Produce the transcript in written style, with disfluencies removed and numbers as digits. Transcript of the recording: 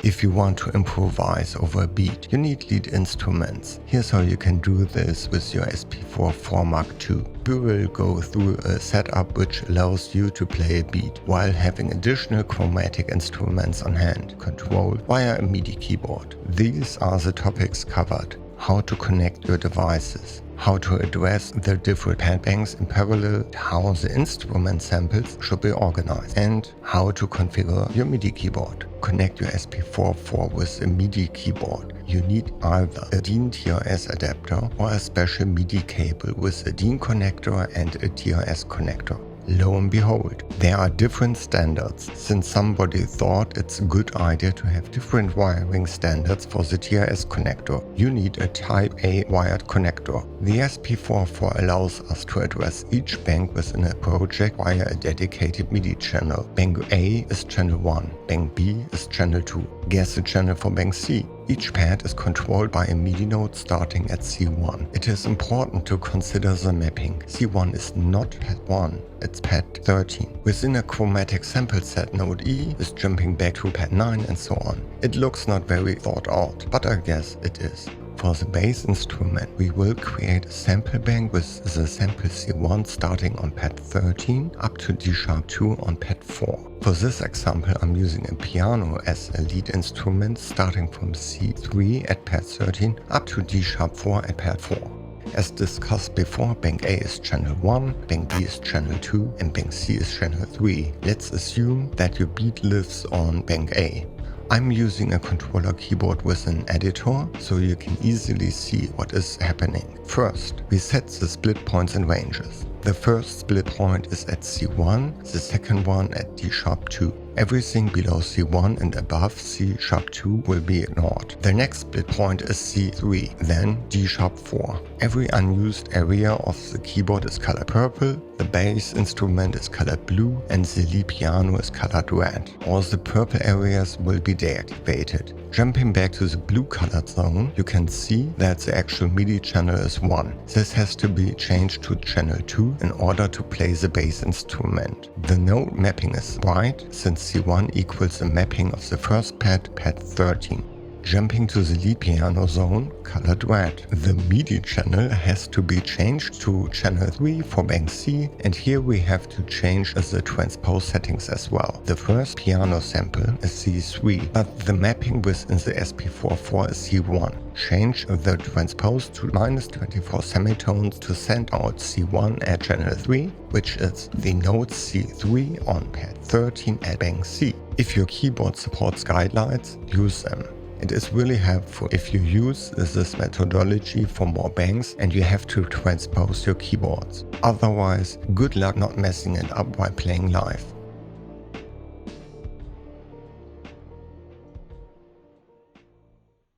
If you want to improvise over a beat, you need lead instruments. Here's how you can do this with your SP-404 MK2. We will go through a setup which allows you to play a beat while having additional chromatic instruments on hand, controlled via a MIDI keyboard. These are the topics covered: how to connect your devices, how to address the different pad banks in parallel, how the instrument samples should be organized, and how to configure your MIDI keyboard. Connect your SP-404 with a MIDI keyboard. You need either a DIN TRS adapter or a special MIDI cable with a DIN connector and a TRS connector. Lo and behold, there are different standards, since somebody thought it's a good idea to have different wiring standards for the TRS connector. You need a Type A wired connector. The SP-404 allows us to address each bank within a project via a dedicated MIDI channel. Bank A is channel 1, bank B is channel 2. Guess the channel for bank C. Each pad is controlled by a MIDI node starting at C1. It is important to consider the mapping. C1 is not pad 1, it's pad 13. Within a chromatic sample set, node E is jumping back to pad 9 and so on. It looks not very thought out, but I guess it is. For the bass instrument, we will create a sample bank with the sample C1 starting on pad 13 up to D♯2 on pad 4. For this example, I'm using a piano as a lead instrument starting from C3 at pad 13 up to D♯4 at pad 4. As discussed before, bank A is channel 1, bank B is channel 2 and bank C is channel 3. Let's assume that your beat lives on bank A. I'm using a controller keyboard with an editor, so you can easily see what is happening. First, we set the split points and ranges. The first split point is at C1, the second one at D♯2. Everything below C1 and above C♯2 will be ignored. The next split point is C3, then D♯4. Every unused area of the keyboard is colored purple, the bass instrument is colored blue, and the lead piano is colored red. All the purple areas will be deactivated. Jumping back to the blue colored zone, you can see that the actual MIDI channel is 1. This has to be changed to channel 2 in order to play the bass instrument. The node mapping is white, since C1 equals the mapping of the first pad, pad 13. Jumping to the lead piano zone, colored red. The MIDI channel has to be changed to channel 3 for bank C, and here we have to change the transpose settings as well. The first piano sample is C3, but the mapping within the SP-404 is C1. Change the transpose to -24 semitones to send out C1 at channel 3, which is the note C3 on pad 13 at bank C. If your keyboard supports guidelines, use them. It is really helpful if you use this methodology for more banks and you have to transpose your keyboards. Otherwise, good luck not messing it up while playing live.